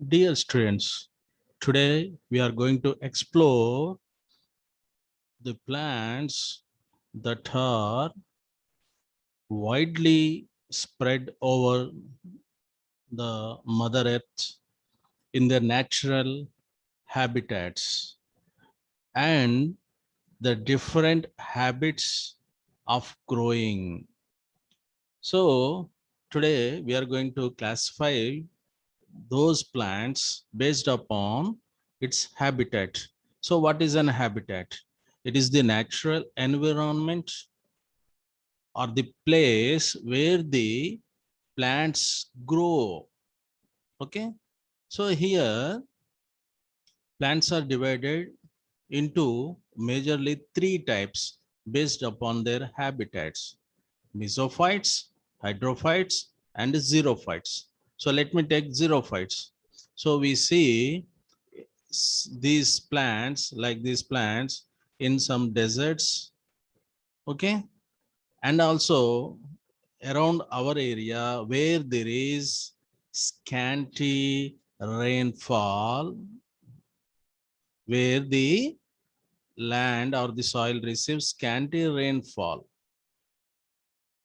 Dear students, today we are going to explore the plants that are widely spread over the Mother Earth in their natural habitats and the different habits of growing. So, today we are going to classify those plants based upon its habitat. So what is an habitat? It is the natural environment or the place where the plants grow. Okay. So here plants are divided into majorly three types based upon their habitats: mesophytes, hydrophytes, and xerophytes. So let me take xerophytes. So we see these plants, like these plants, in some deserts, okay, and also around our area where there is scanty rainfall, where the land or the soil receives scanty rainfall.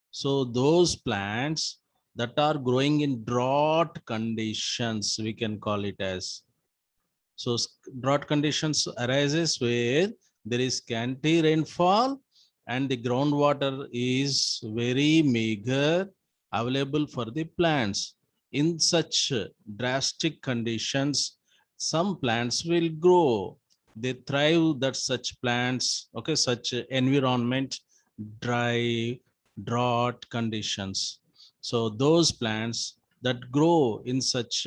So those plants that are growing in drought conditions, we can call it as. So drought conditions arises where there is scanty rainfall and the groundwater is very meager available for the plants. In such drastic conditions, some plants will grow. They thrive that such plants, okay, such environment, dry, drought conditions. So those plants that grow in such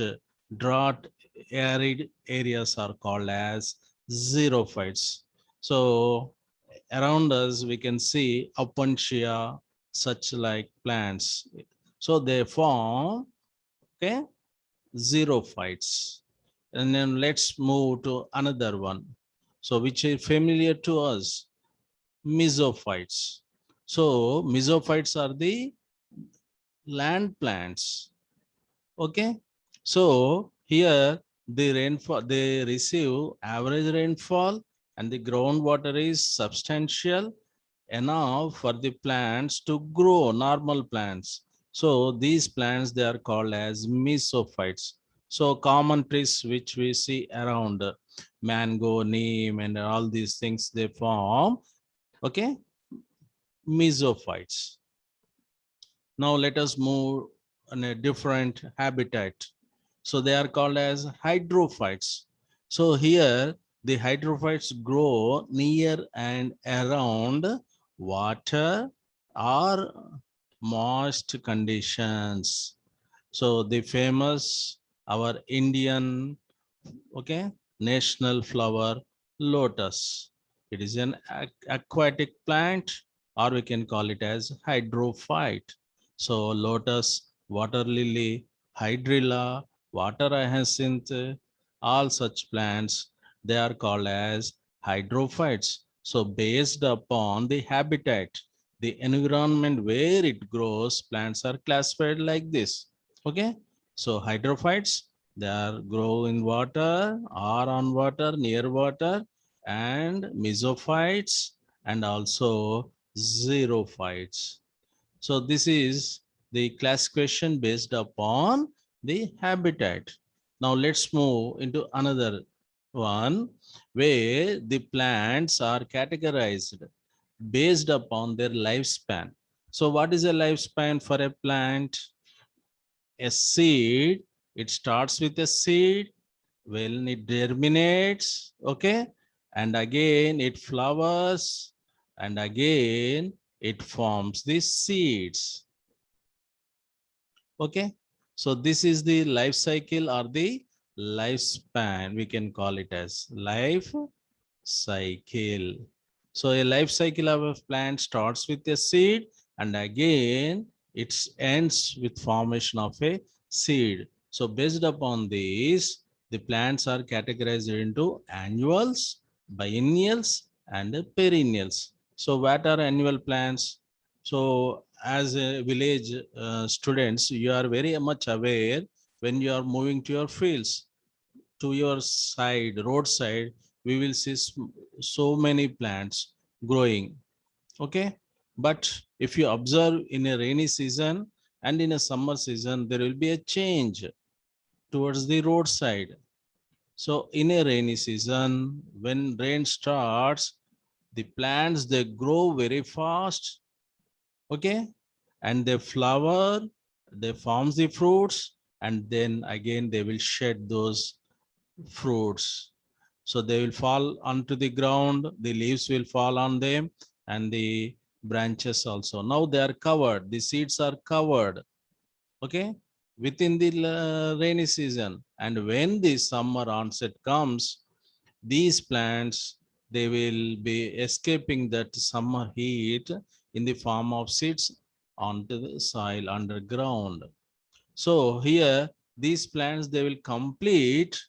drought arid areas are called as xerophytes. So around us, we can see Opuntia, such like plants. So they form, okay, xerophytes. And then let's move to another one. So which is familiar to us, mesophytes. So mesophytes are the land plants. Okay. So here the rainfall, they receive average rainfall and the groundwater is substantial enough for the plants to grow, normal plants. So these plants, they are called as mesophytes. So common trees which we see around, mango, neem, and all these things, they form, okay, mesophytes. Now let us move on a different habitat. So they are called as hydrophytes. So here the hydrophytes grow near and around water or moist conditions. So the famous, our Indian, okay, national flower, lotus. It is an aquatic plant, or we can call it as hydrophyte. So lotus, water lily, hydrilla, water hyacinth, all such plants, they are called as hydrophytes. So based upon the habitat, the environment where it grows, plants are classified like this. Okay. So hydrophytes, they are grow in water or on water, near water, and mesophytes and also xerophytes. So this is the classification based upon the habitat. Now let's move into another one where the plants are categorized based upon their lifespan. So what is a lifespan for a plant? A seed, it starts with a seed, when it germinates, okay, and again it flowers, and again it forms the seeds, okay. So this is the life cycle or the lifespan, we can call it as life cycle. So a life cycle of a plant starts with a seed and again it ends with formation of a seed. So based upon this, the plants are categorized into annuals, biennials, and perennials. So what are annual plants? So as a village students, you are very much aware when you are moving to your fields. to your side, roadside, we will see so many plants growing. Okay. But if you observe in a rainy season and in a summer season, there will be a change towards the roadside. So in a rainy season, when rain starts, the plants, they grow very fast. Okay. And they flower, they form the fruits, and then again they will shed those fruits. So they will fall onto the ground, the leaves will fall on them, and the branches also. Now they are covered, the seeds are covered, okay, within the rainy season. And when the summer onset comes, these plants, they will be escaping that summer heat in the form of seeds onto the soil underground. So here, these plants, they will complete,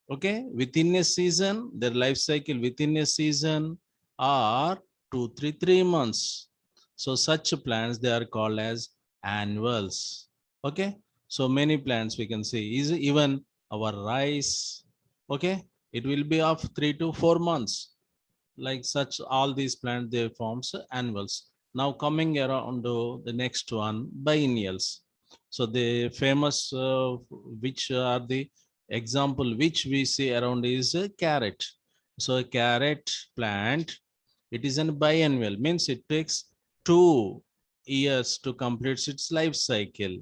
okay, within a season, their life cycle within a season are 3 months. So such plants, they are called as annuals. Okay. So many plants we can see is even our rice. Okay. It will be of 3 to 4 months. Like such, all these plants, they forms annuals. Now coming around to the next one, biennials. So the famous, which are the example which we see around is a carrot. So a carrot plant, it is an biennial, means it takes 2 years to complete its life cycle.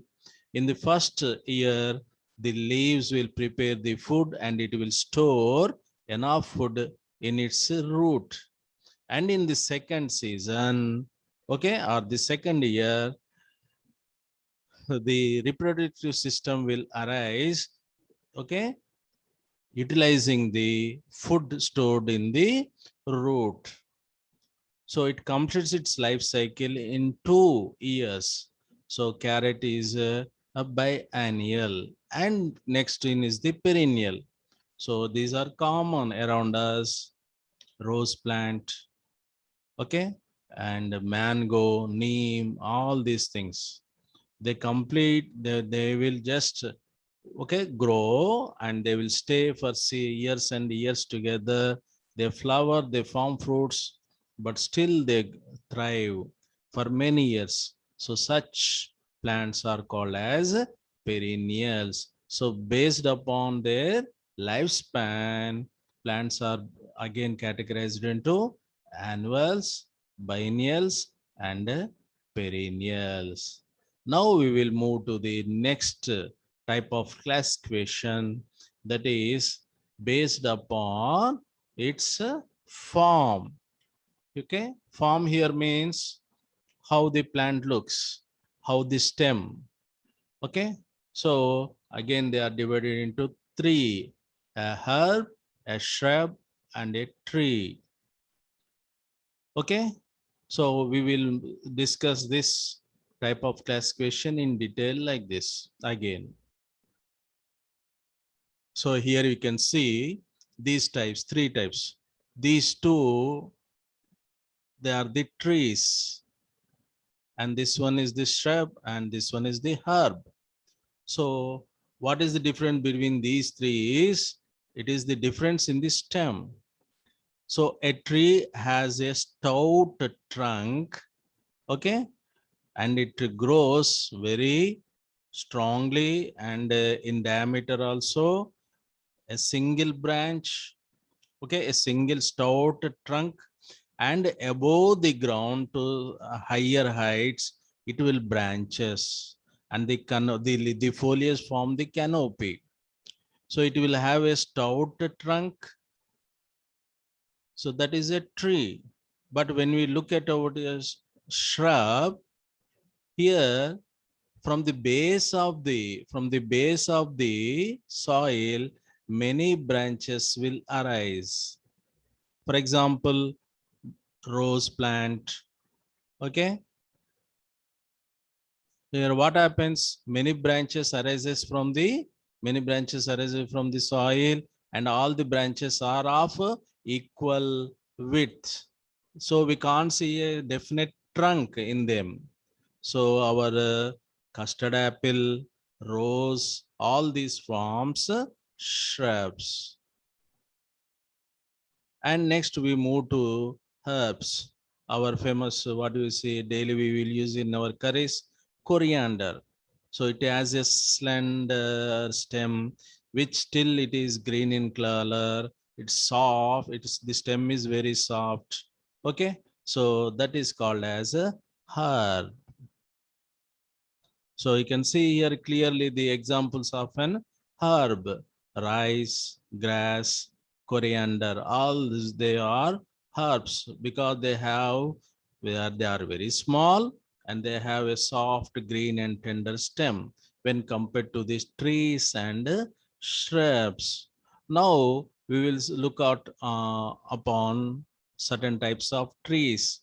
In the first year, the leaves will prepare the food and it will store enough food in its root. And in the second season, okay, or the second year, the reproductive system will arise, okay, utilizing the food stored in the root. So it completes its life cycle in 2 years. So carrot is a biennial, and next in is the perennial. So these are common around us: rose plant, okay, and mango, neem, all these things. They complete, they will just, okay, grow, and they will stay for years and years together. They flower, they form fruits, but still they thrive for many years. So such plants are called as perennials. So based upon their lifespan, plants are again categorized into annuals, biennials, and perennials. Now we will move to the next type of classification, that is based upon its form. Okay, form here means how the plant looks, how the stem. Okay, so again they are divided into three: a herb, a shrub, and a tree. Okay, so we will discuss this type of classification in detail like this again. So here you can see these types, three types. These two, they are the trees, and this one is the shrub, and this one is the herb. So what is the difference between these three is, it is the difference in the stem. So a tree has a stout trunk, okay, and it grows very strongly, and in diameter also, a single branch, okay, a single stout trunk, and above the ground to higher heights, it will branches, and the foliage form the canopy. So it will have a stout trunk. So that is a tree. But when we look at our shrub, here from the base of the soil, many branches will arise. For example, rose plant. Okay. Here what happens? Many branches arises from the soil, and all the branches are of equal width. So we can't see a definite trunk in them. So our custard apple, rose, all these forms shrubs. And next we move to herbs. Our famous, what do you say, daily we will use in our curries, coriander. So it has a slender stem, which still it is green in color. It's soft. It's the stem is very soft. Okay, so that is called as a herb. So you can see here clearly the examples of an herb: rice, grass, coriander. All this they are herbs because they are very small and they have a soft green and tender stem when compared to these trees and shrubs. Now we will look out upon certain types of trees.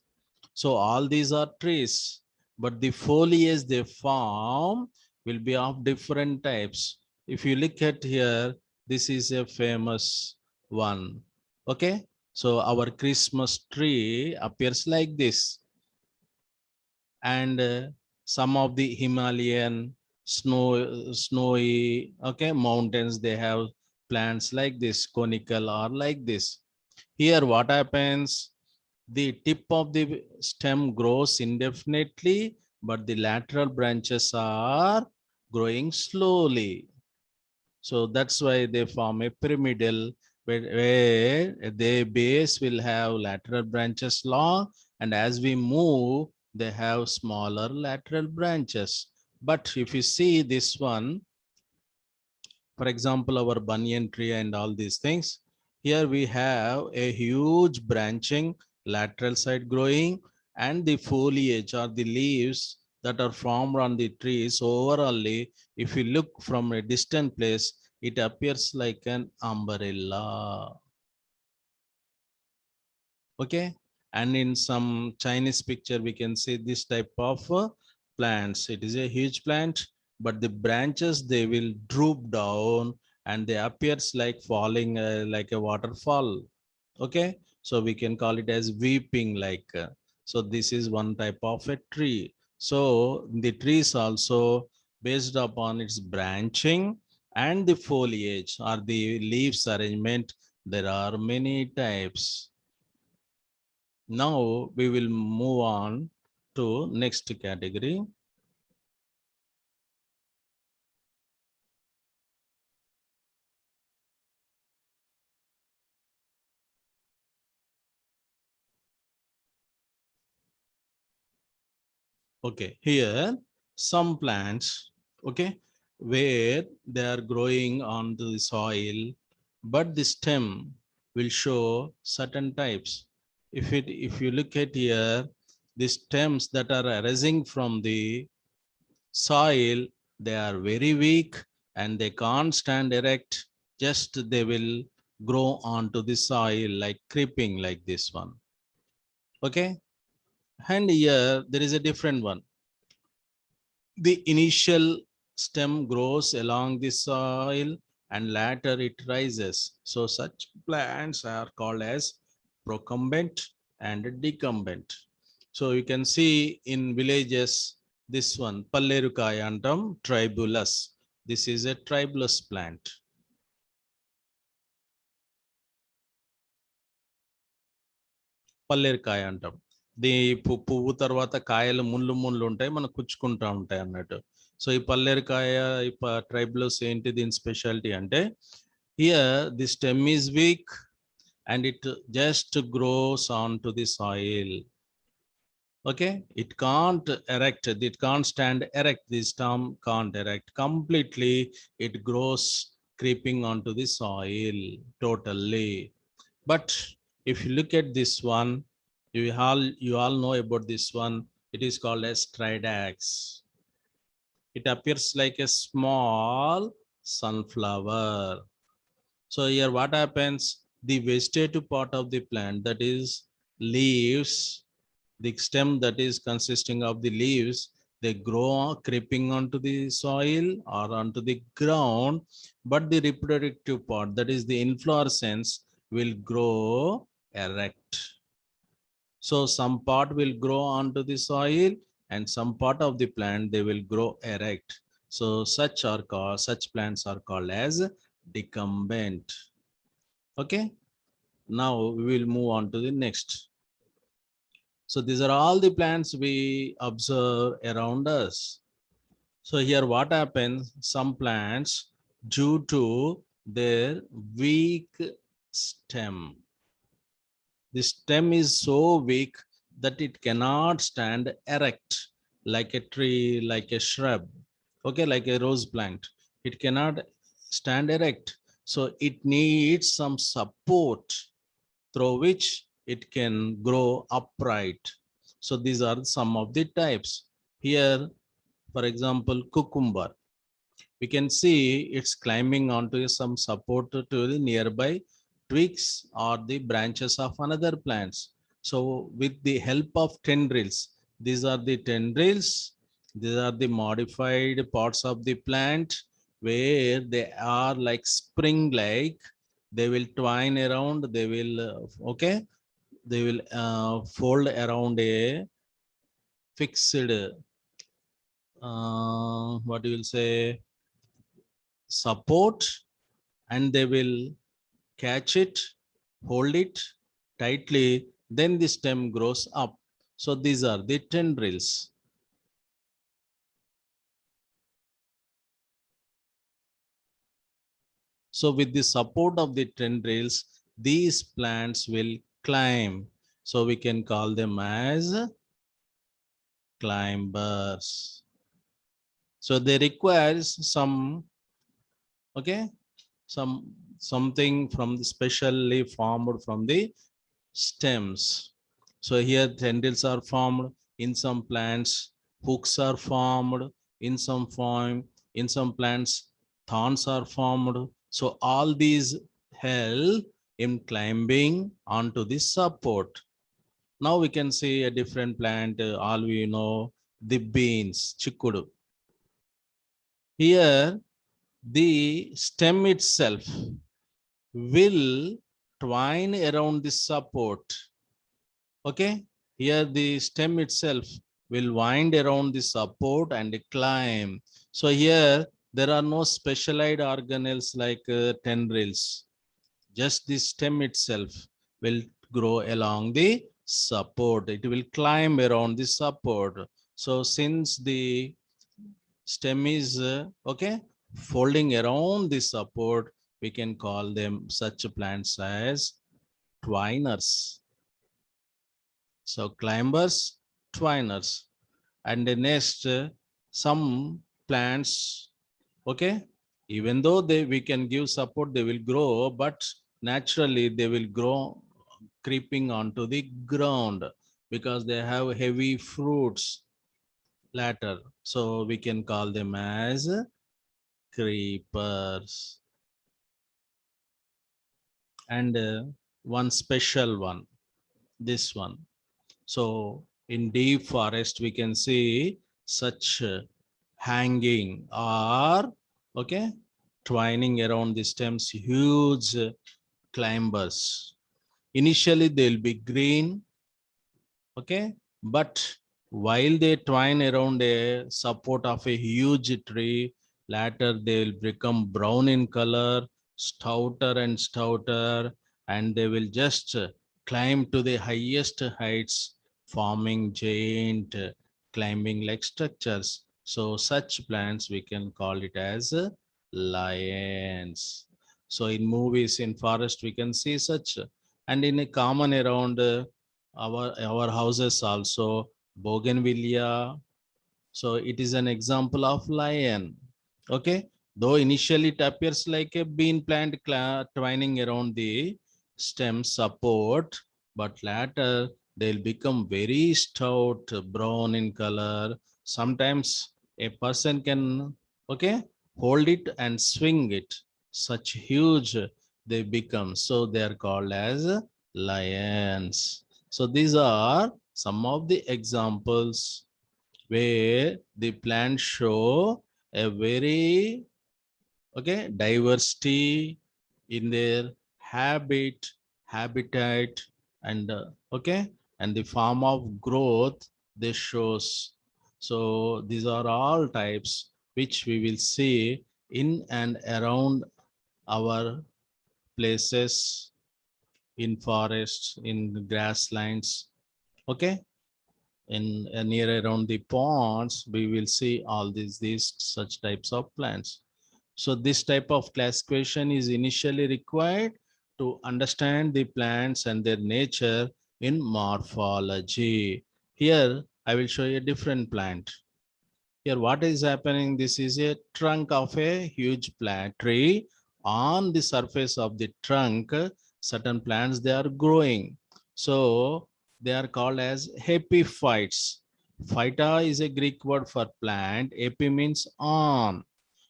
So all these are trees, but the foliage they form will be of different types. If you look at here, this is a famous one. Okay, so our Christmas tree appears like this, and some of the Himalayan snowy mountains, they have plants like this, conical or like this. Here what happens, the tip of the stem grows indefinitely, but the lateral branches are growing slowly. So that's why they form a pyramidal, where the base will have lateral branches long, and as we move, they have smaller lateral branches. But if you see this one, for example, our banyan tree and all these things, here we have a huge branching lateral side growing, and the foliage or the leaves that are formed on the trees overall, if you look from a distant place, it appears like an umbrella. Okay, and in some Chinese picture we can see this type of plants. It is a huge plant, but the branches they will droop down and they appears like falling like a waterfall. Okay, so we can call it as weeping like. So this is one type of a tree. So the trees also based upon its branching and the foliage or the leaves arrangement, there are many types. Now we will move on to next category. Okay, here some plants, okay, where they are growing on the soil, but the stem will show certain types. If you look at here, the stems that are arising from the soil, they are very weak and they can't stand erect. Just they will grow onto the soil like creeping like this one. Okay. And here there is a different one. The initial stem grows along the soil and later it rises. So such plants are called as procumbent and decumbent. So you can see in villages, this one, Pallerukayantam tribulus. This is a tribulus plant. Pallerkayantam. The పువ్వు తర్వాత కాయలు ముళ్ళు ముళ్ళు ఉంటాయి, మనకు కుచ్చుకుంటా ఉంటాయి అన్నట్టు. So ఈ పల్లేరుకాయ ట్రైబ్లోస్ ఏంటి దీని స్పెషాలిటీ అంటే, here the stem is week and it just grows onto the soil. Okay, it can't erect, it can't stand erect, this stem can't erect completely, it grows creeping onto the soil totally. But if you look at this one, you all know about this one. It is called as Tridax. It appears like a small sunflower. So here what happens? The vegetative part of the plant, that is leaves, the stem that is consisting of the leaves, they grow creeping onto the soil or onto the ground, but the reproductive part, that is the inflorescence, will grow erect. So some part will grow onto the soil and some part of the plant they will grow erect. So such plants are called as decumbent. Okay, now we will move on to the next. So these are all the plants we observe around us. So here what happens, some plants, due to their weak stem, the stem is so weak that it cannot stand erect like a tree, like a shrub, okay, like a rose plant. It cannot stand erect. So it needs some support through which it can grow upright. So these are some of the types. Here, for example, cucumber. We can see it's climbing onto some support to the nearby twigs or the branches of another plants. So with the help of tendrils, these are the tendrils, these are the modified parts of the plant where they are like spring-like. They will twine around, they will, okay, they will fold around a fixed, what you will say, support, and they will catch it, hold it tightly, then the stem grows up. So these are the tendrils. So with the support of the tendrils, these plants will climb. So we can call them as climbers. So they require some, okay, something from the specially formed from the stems. So here tendrils are formed in some plants, hooks are formed in some form, in some plants, thorns are formed. So all these help in climbing onto the support. Now we can see a different plant, all we know, the beans, chikudu. Here, the stem itself will twine around the support. Okay, here the stem itself will wind around the support and climb. So here there are no specialized organelles like tendrils. Just the stem itself will grow along the support. It will climb around the support. So since the stem is okay, folding around the support, we can call them such plants as twiners. So climbers, twiners. And the next, some plants, okay, even though we can give support, they will grow, but naturally they will grow creeping onto the ground because they have heavy fruits later. So we can call them as creepers. And one special one, this one. So in deep forest, we can see such hanging or, okay, twining around the stems, huge climbers. Initially, they'll be green, okay, but while they twine around a support of a huge tree, later they'll become brown in color, stouter and stouter, and they will just climb to the highest heights, forming giant climbing like structures. So such plants we can call it as lions. So in movies, in forest, we can see such, and in a common around our houses also, bougainvillea. So it is an example of lion. Okay, though initially it appears like a bean plant twining around the stem support, but later they'll become very stout, brown in color. Sometimes a person can, okay, hold it and swing it. Such huge they become. So they are called as lions. So these are some of the examples where the plants show a very, okay, diversity in their habitat, and okay, and the form of growth they shows. So these are all types which we will see in and around our places in forests, in grasslands, okay? In near around the ponds, we will see all these such types of plants. So this type of classification is initially required to understand the plants and their nature in morphology. Here, I will show you a different plant. Here, what is happening? This is a trunk of a huge plant tree. On the surface of the trunk, certain plants, they are growing. So they are called as epiphytes. Phyta is a Greek word for plant. Epi means on.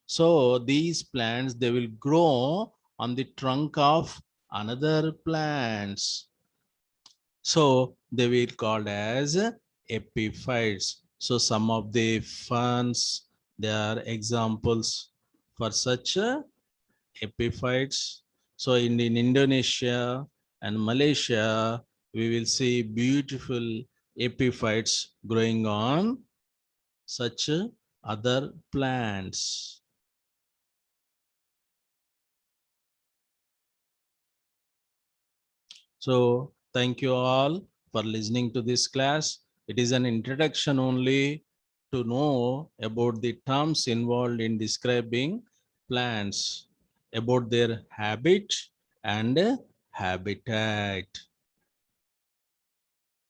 So these plants, they will grow on the trunk of another plants. So they will called as epiphytes. So some of the ferns, they are examples for such epiphytes. So in Indonesia and Malaysia, we will see beautiful epiphytes growing on such other plants. So thank you all for listening to this class. It is an introduction only to know about the terms involved in describing plants, about their habit and habitat.